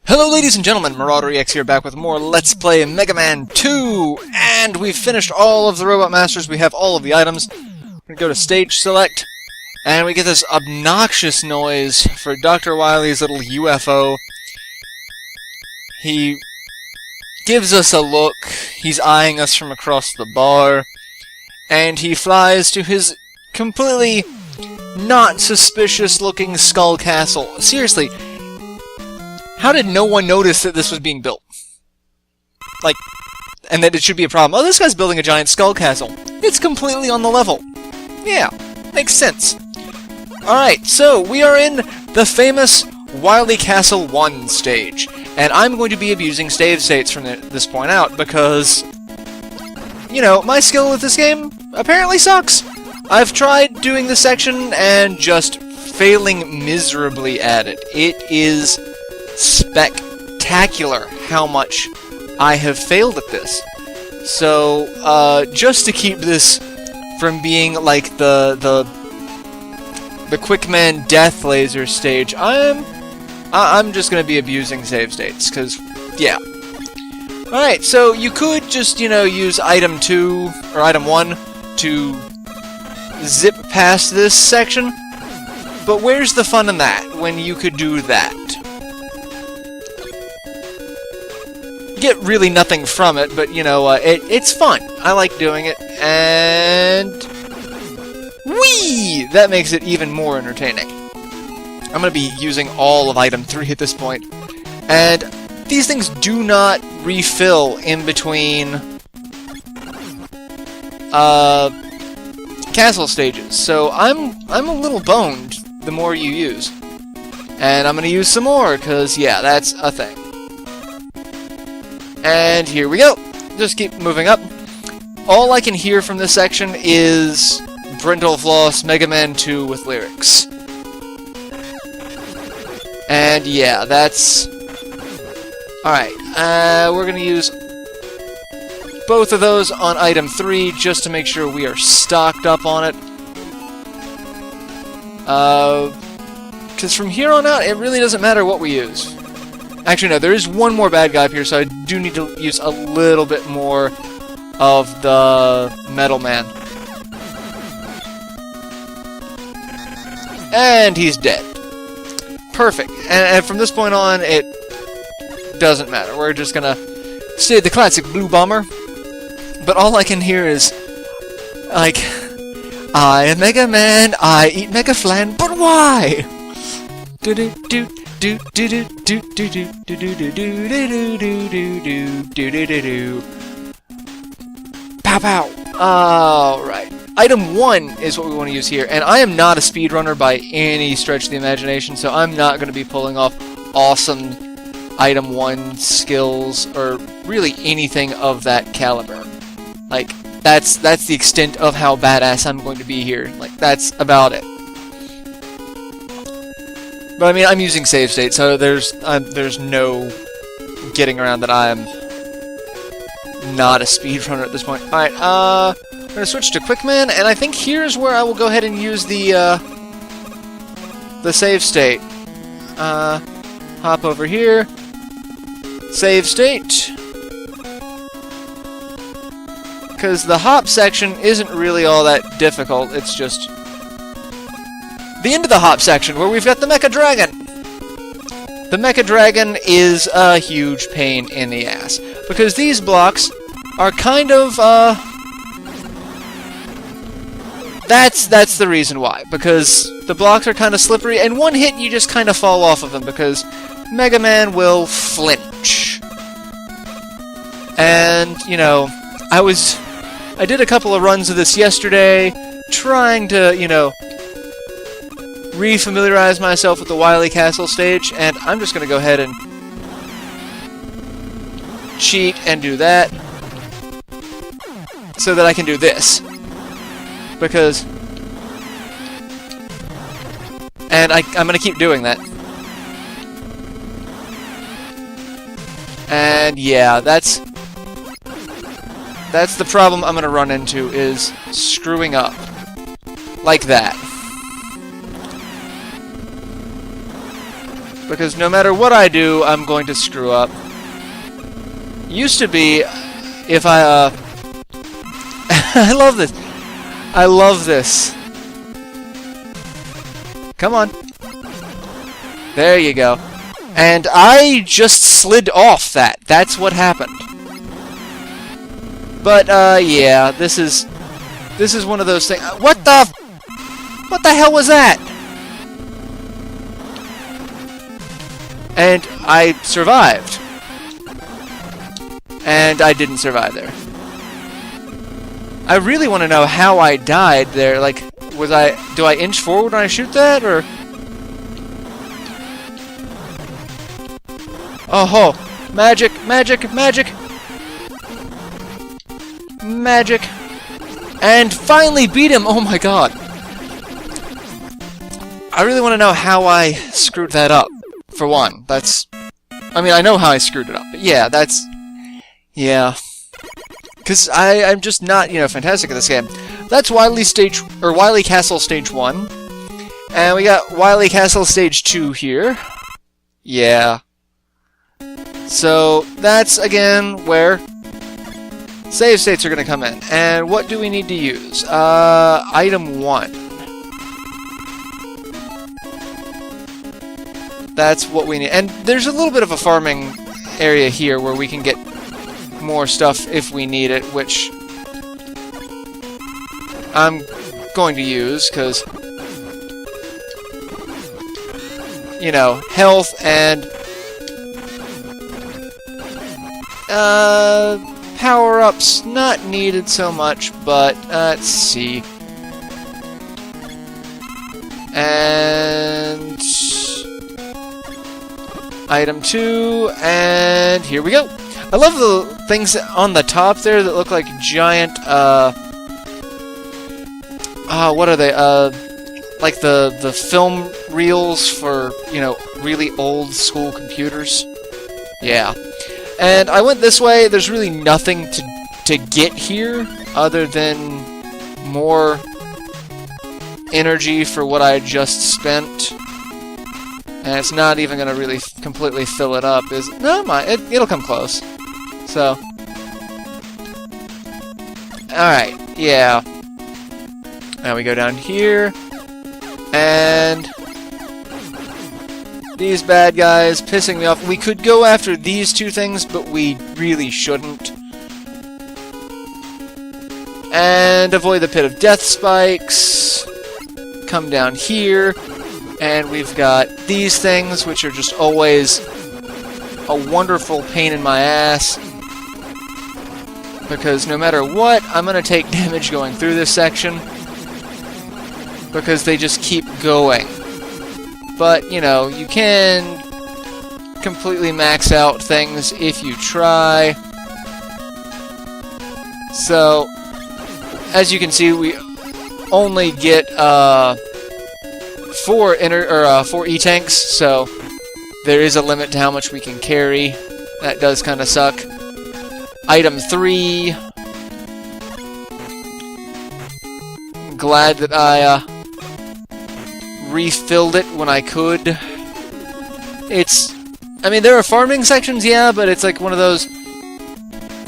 Hello ladies and gentlemen, MarauderEX here, back with more Let's Play Mega Man 2! And we've finished all of the Robot Masters, we have all of the items. We're gonna go to Stage Select, and we get this obnoxious noise for Dr. Wily's little UFO. He gives us a look, he's eyeing us from across the bar, and he flies to his completely not suspicious looking skull castle. Seriously, how did no one notice that this was being built? Like, and that it should be a problem. Oh, this guy's building a giant skull castle. It's completely on the level. Yeah, makes sense. Alright, so we are in the famous Wily Castle 1 stage. And I'm going to be abusing save states from this point out because, you know, my skill with this game apparently sucks. I've tried doing this section and just failing miserably at it. It is spectacular how much I have failed at this. So, just to keep this from being like the Quickman Death Laser stage, I'm just gonna be abusing save states, cause yeah. Alright, so you could just, you know, use item 2 or item 1 to zip past this section, but where's the fun in that when you could do that? Get really nothing from it, but you know, it's fun. I like doing it, and whee! That makes it even more entertaining. I'm gonna be using all of item 3 at this point, and these things do not refill in between castle stages, so I'm a little boned the more you use, and I'm gonna use some more because yeah, that's a thing. And here we go. Just keep moving up. All I can hear from this section is brentalfloss Mega Man 2 with lyrics. And yeah, that's... Alright, we're gonna use both of those on item 3 just to make sure we are stocked up on it. Because from here on out, it really doesn't matter what we use. Actually, no, there is one more bad guy up here, so I do need to use a little bit more of the Metal Man. And he's dead. Perfect. And from this point on, it doesn't matter. We're just gonna stay the classic Blue Bomber. But all I can hear is, like, I am Mega Man, I eat Mega Flan, but why? Do-do-do. Do do do do do do do do do do do do do do do. Pow pow. Alright. Item 1 is what we want to use here, and I am not a speedrunner by any stretch of the imagination, so I'm not going to be pulling off awesome item 1 skills or really anything of that caliber. Like, that's the extent of how badass I'm going to be here. Like, that's about it. But I mean, I'm using save state, so there's no getting around that I'm not a speedrunner at this point. Alright, I'm gonna switch to Quickman, and I think here's where I will go ahead and use the save state. Hop over here. Save state. Because the hop section isn't really all that difficult, it's just the end of the hop section, where we've got the Mecha Dragon! The Mecha Dragon is a huge pain in the ass, because these blocks are kind of, That's the reason why, because the blocks are kind of slippery, and one hit you just kind of fall off of them, because Mega Man will flinch. And, you know, I did a couple of runs of this yesterday, trying to, you know, refamiliarize myself with the Wily Castle stage, and I'm just going to go ahead and cheat and do that so that I can do this. Because... And I'm going to keep doing that. And yeah, that's the problem I'm going to run into, is screwing up. Like that. Because no matter what I do, I'm going to screw up. Used to be, if I, I love this. I love this. Come on. There you go. And I just slid off that. That's what happened. But, yeah, this is one of those things. What the hell was that? And I survived. And I didn't survive there. I really want to know how I died there. Like, do I inch forward when I shoot that, or? Oh, magic, magic, magic! Magic! And finally beat him! Oh my god! I really want to know how I screwed that up, for one. I mean, I know how I screwed it up, but yeah, yeah. Because I'm just not, fantastic at this game. That's Wily Castle Stage 1. And we got Wily Castle Stage 2 here. Yeah. So, that's, again, where save states are going to come in. And what do we need to use? Item 1. That's what we need. And there's a little bit of a farming area here where we can get more stuff if we need it, which I'm going to use, because, health and power-ups not needed so much, but let's see. And item 2, and here we go. I love the things on the top there that look like giant, what are they? Like the film reels for, really old school computers. Yeah. And I went this way. There's really nothing to get here other than more energy for what I just spent. And it's not even going to really completely fill it up, is it? No, it'll come close. So, alright, yeah. Now we go down here, and these bad guys pissing me off. We could go after these two things, but we really shouldn't. And avoid the pit of death spikes. Come down here, and we've got these things, which are just always a wonderful pain in my ass. Because no matter what, I'm going to take damage going through this section. Because they just keep going. But, you can completely max out things if you try. So, as you can see, we only get 4 E-tanks, so there is a limit to how much we can carry. That does kind of suck. Item 3. I'm glad that I refilled it when I could. There are farming sections, yeah, but it's like one of those,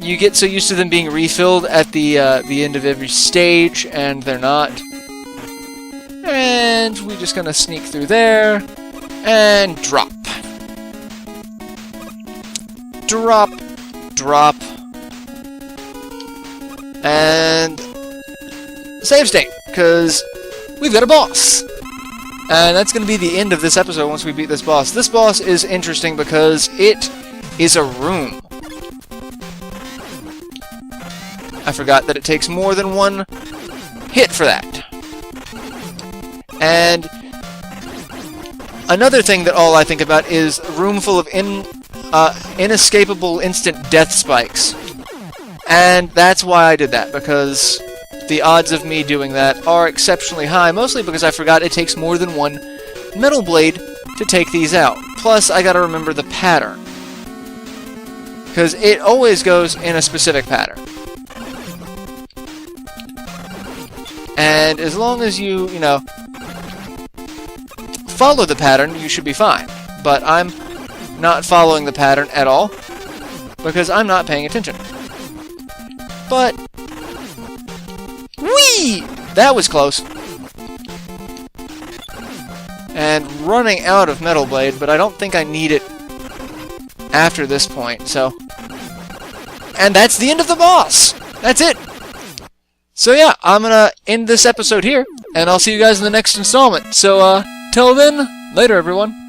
you get so used to them being refilled at the end of every stage, and they're not. And we're just gonna sneak through there, and drop. Drop. Drop. And save state, because we've got a boss. And that's going to be the end of this episode once we beat this boss. This boss is interesting because it is a room. I forgot that it takes more than one hit for that. And another thing that all I think about is a room full of inescapable instant death spikes. And that's why I did that, because the odds of me doing that are exceptionally high, mostly because I forgot it takes more than one metal blade to take these out. Plus, I gotta remember the pattern, because it always goes in a specific pattern. And as long as you, follow the pattern, you should be fine. but I'm not following the pattern at all because I'm not paying attention. But whee! That was close. And running out of metal blade, but I don't think I need it after this point, so... And that's the end of the boss! That's it! So yeah, I'm gonna end this episode here, and I'll see you guys in the next installment. So, till then, later everyone.